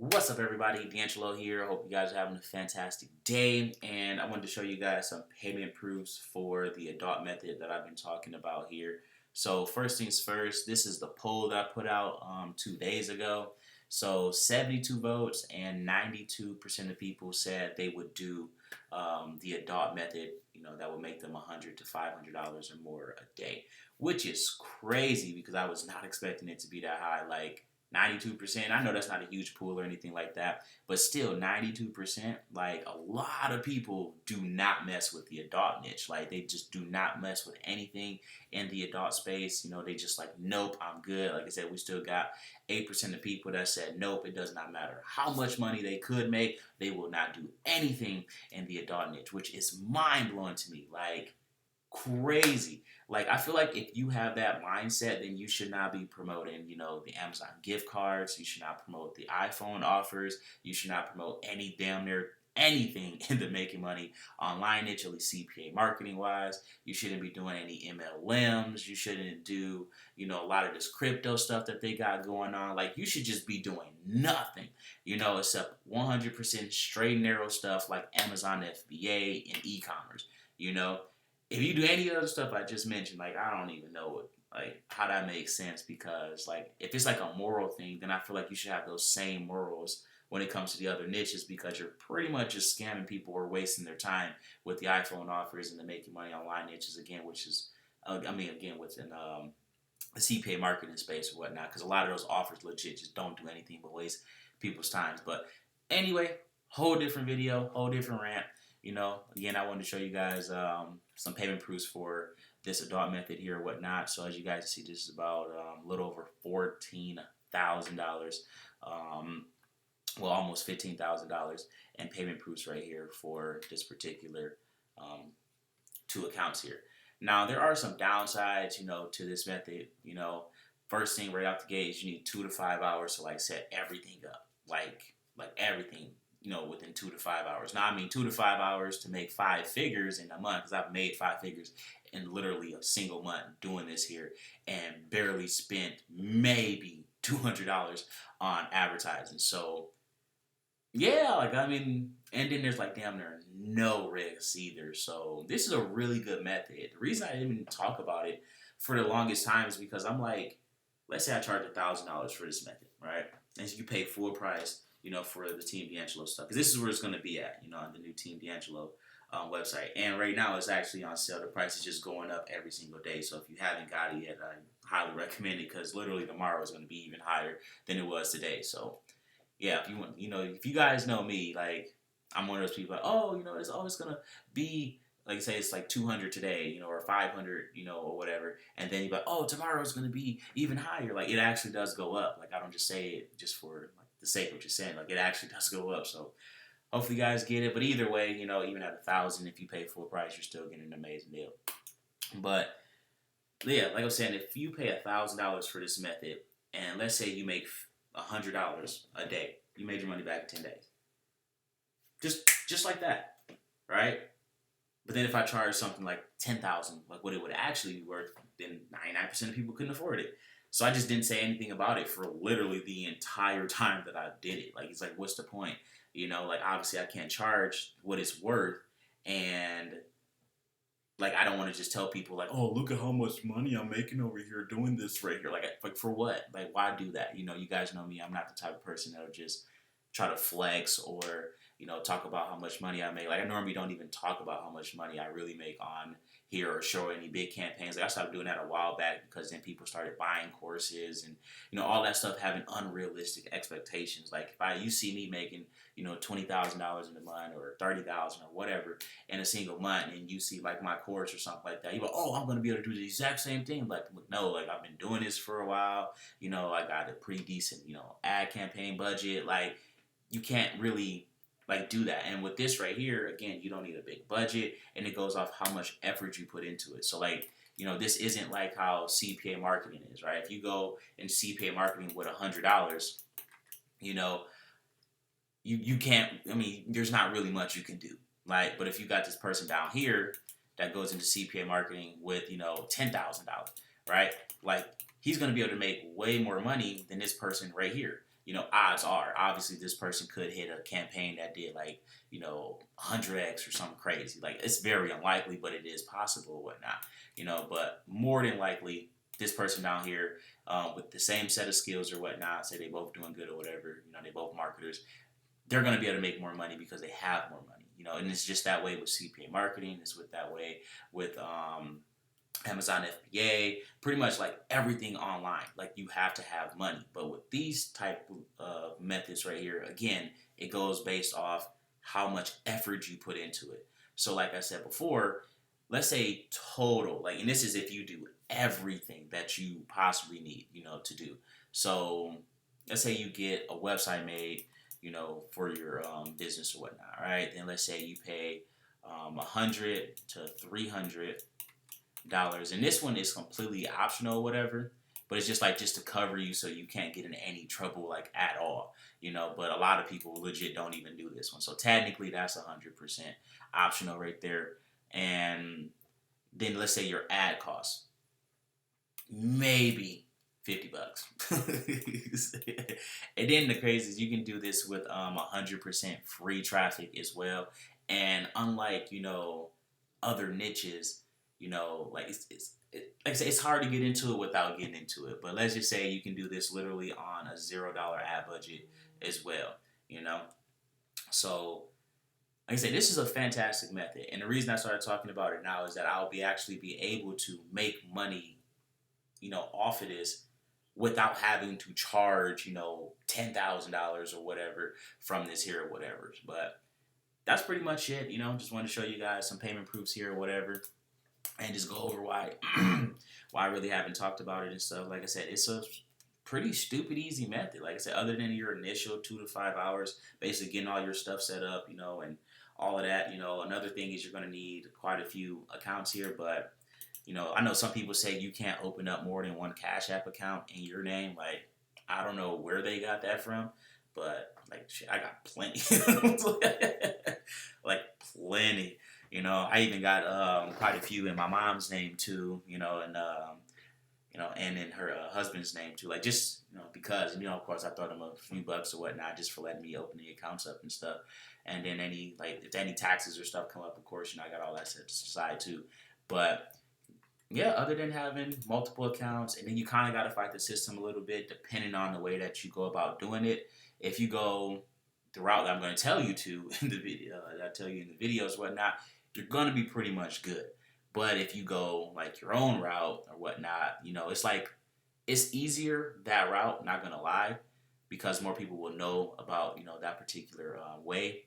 What's up, everybody? DeAngelo here. Hope you guys are having a fantastic day. And I wanted to show you guys some payment proofs for the adult method that I've been talking about here. So first things first, this is the poll that I put out 2 days ago. So 72 votes and 92% of people said they would do the adult method. That would make them $100 to $500 or more a day, which is crazy because I was not expecting it to be that high. Like 92%. I know that's not a huge pool or anything like that, but still 92%. Like, a lot of people do not mess with the adult niche. Like, they just do not mess with anything in the adult space. They just like, nope, I'm good. Like I said, we still got 8% of people that said nope, it does not matter how much money they could make, they will not do anything in the adult niche, which is mind blowing to me. Like, crazy. Like, I feel like if you have that mindset, then you should not be promoting, the Amazon gift cards. You should not promote the iPhone offers. You should not promote any damn near anything in the making money online niche, at least CPA marketing wise. You shouldn't be doing any MLMs. You shouldn't do, a lot of this crypto stuff that they got going on. Like, you should just be doing nothing, except 100% straight and narrow stuff like Amazon FBA and e-commerce, if you do any other stuff I just mentioned, like, I don't even know how that makes sense, because like, if it's like a moral thing, then I feel like you should have those same morals when it comes to the other niches, because you're pretty much just scamming people or wasting their time with the iPhone offers and the making money online niches again, which is again within the CPA marketing space or whatnot, because a lot of those offers legit just don't do anything but waste people's times. But anyway, whole different video, whole different rant. Again, I wanted to show you guys some payment proofs for this adult method here or whatnot. So as you guys see, this is about a little over $14,000, almost $15,000 in payment proofs right here for this particular two accounts here. Now, there are some downsides, to this method. First thing right out the gate is you need 2 to 5 hours to like set everything up, like everything, within 2 to 5 hours. Now, I mean 2 to 5 hours to make 5 figures in a month, because I've made 5 figures in literally a single month doing this here, and barely spent maybe $200 on advertising. So yeah, and then there's like damn near no risks either. So this is a really good method. The reason I didn't even talk about it for the longest time is because I'm like, let's say I charge $1,000 for this method, right? And you pay full price, for the Team DeAngelo stuff, because this is where it's going to be at, on the new Team DeAngelo website. And right now it's actually on sale. The price is just going up every single day. So if you haven't got it yet, I highly recommend it, because literally tomorrow is going to be even higher than it was today. So yeah, if you want, if you guys know me, like, I'm one of those people like, oh, it's always gonna be, like, say it's like 200 today, or 500, or whatever, and then you're like, oh, tomorrow's gonna be even higher. Like, it actually does go up. Like, I don't just say it just for like the sake of what you're saying. Like, it actually does go up. So hopefully you guys get it. But either way, even at 1,000, if you pay full price, you're still getting an amazing deal. But yeah, like I was saying, if you pay $1,000 for this method, and let's say you make $100 a day, you made your money back in 10 days. Just like that, right? But then if I charge something like 10,000, like what it would actually be worth, then 99% of people couldn't afford it. So I just didn't say anything about it for literally the entire time that I did it. Like, it's like, what's the point? Like, obviously I can't charge what it's worth, and like, I don't want to just tell people like, oh, look at how much money I'm making over here doing this right here. Like for what? Like, why do that? You guys know me. I'm not the type of person that'll just try to flex or, talk about how much money I make. Like, I normally don't even talk about how much money I really make on here or show any big campaigns. Like, I stopped doing that a while back, because then people started buying courses and, all that stuff, having unrealistic expectations. Like, you see me making, $20,000 in a month or $30,000 or whatever in a single month, and you see like my course or something like that, you go, oh, I'm going to be able to do the exact same thing. Like, no, like, I've been doing this for a while. I got a pretty decent, ad campaign budget. Like, you can't really like do that. And with this right here, again, you don't need a big budget, and it goes off how much effort you put into it. So like, this isn't like how CPA marketing is, right? If you go in CPA marketing with $100, you can't, there's not really much you can do. Like, but if you got this person down here that goes into CPA marketing with, $10,000, right? Like, he's going to be able to make way more money than this person right here. odds are, obviously, this person could hit a campaign that did like, 100x or something crazy. Like, it's very unlikely, but it is possible or whatnot. But more than likely, this person down here, with the same set of skills or whatnot, say they both doing good or whatever, they both marketers, they're going to be able to make more money because they have more money. And it's just that way with CPA marketing. It's with that way with Amazon FBA, pretty much like everything online. Like, you have to have money. But with these type of methods right here, again, it goes based off how much effort you put into it. So like I said before, let's say total, like, and this is if you do everything that you possibly need, to do. So let's say you get a website made, for your business or whatnot, right? Then let's say you pay $100 to $300, and this one is completely optional or whatever, but it's just to cover you so you can't get in any trouble like at all, but a lot of people legit don't even do this one. So technically that's 100% optional right there. And then let's say your ad costs maybe $50. And then the crazy is you can do this with 100% free traffic as well. And unlike, other niches, like like I say, it's hard to get into it without getting into it. But let's just say you can do this literally on a $0 ad budget as well, So like I say, this is a fantastic method. And the reason I started talking about it now is that I'll actually be able to make money, off of this without having to charge, $10,000 or whatever from this here or whatever. But that's pretty much it. Just want to show you guys some payment proofs here or whatever, and just go over why I really haven't talked about it and stuff. Like I said, it's a pretty stupid easy method. Like I said, other than your initial 2 to 5 hours, basically getting all your stuff set up, and all of that. Another thing is you're going to need quite a few accounts here, but I know some people say you can't open up more than one Cash App account in your name. Like, I don't know where they got that from, but like, shit, I got plenty. Like, plenty. I even got quite a few in my mom's name too. And in her husband's name too. Like, just because of course I throw them a few bucks or whatnot just for letting me open the accounts up and stuff. And then if any taxes or stuff come up, of course I got all that set aside too. But yeah, other than having multiple accounts, and then you kind of got to fight the system a little bit depending on the way that you go about doing it. If you go the route that I'm going to tell you to in the video, that I tell you in the videos, whatnot, you're going to be pretty much good. But if you go like your own route or whatnot, it's like, it's easier that route, not going to lie, because more people will know about, that particular way.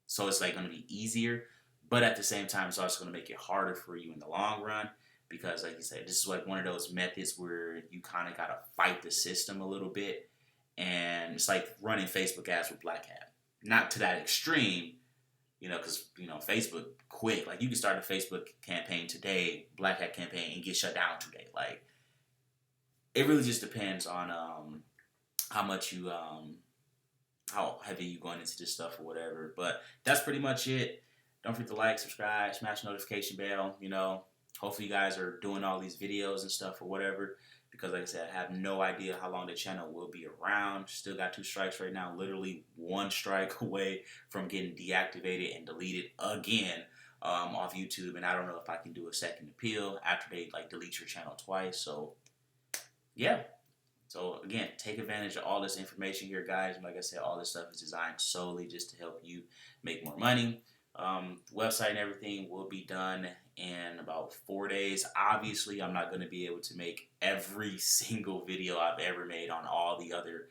So it's like going to be easier. But at the same time, it's also going to make it harder for you in the long run because, like you said, this is like one of those methods where you kind of got to fight the system a little bit. And it's like running Facebook ads with Black Hat. Not to that extreme, because, Facebook quick. Like, you can start a Facebook campaign today, Black Hat campaign, and get shut down today. Like, it really just depends on how much you, how heavy you going into this stuff or whatever. But that's pretty much it. Don't forget to like, subscribe, smash the notification bell. Hopefully you guys are doing all these videos and stuff or whatever. Because like I said, I have no idea how long the channel will be around. Still got 2 strikes right now. Literally 1 strike away from getting deactivated and deleted again off YouTube. And I don't know if I can do a second appeal after they delete your channel twice. So yeah. So again, take advantage of all this information here, guys. And like I said, all this stuff is designed solely just to help you make more money. The website and everything will be done in about 4 days. Obviously, I'm not going to be able to make every single video I've ever made on all the other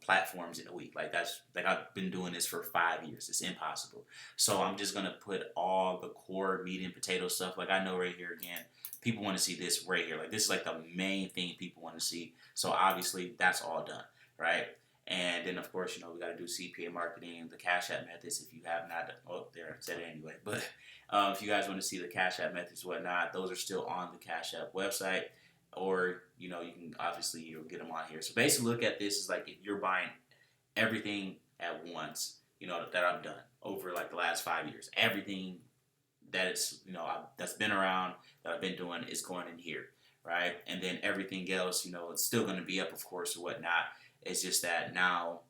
platforms in a week. I've been doing this for 5 years. It's impossible. So I'm just going to put all the core meat and potato stuff. Like, I know right here again, people want to see this right here. Like, this is like the main thing people want to see. So obviously, that's all done, right? And then, of course, we got to do CPA marketing, the Cash App methods. If you have not, there, I said it anyway. But if you guys want to see the Cash App methods, whatnot, those are still on the Cash App website. Or, you can obviously, you'll get them on here. So basically, look at this as like if you're buying everything at once, that I've done over the last 5 years. Everything that is, that's been around, that I've been doing is going in here, right? And then everything else, it's still going to be up, of course, or whatnot. It's just that now,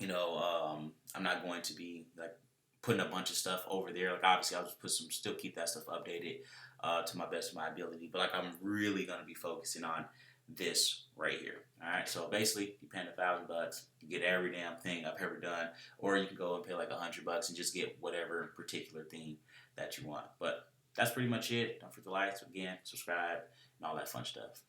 I'm not going to be like putting a bunch of stuff over there. Like obviously, I'll just still keep that stuff updated to my best of my ability. But like I'm really gonna be focusing on this right here. All right. So basically, you paying $1,000, you get every damn thing I've ever done, or you can go and pay like $100 and just get whatever particular thing that you want. But that's pretty much it. Don't forget to like, again, subscribe, and all that fun stuff.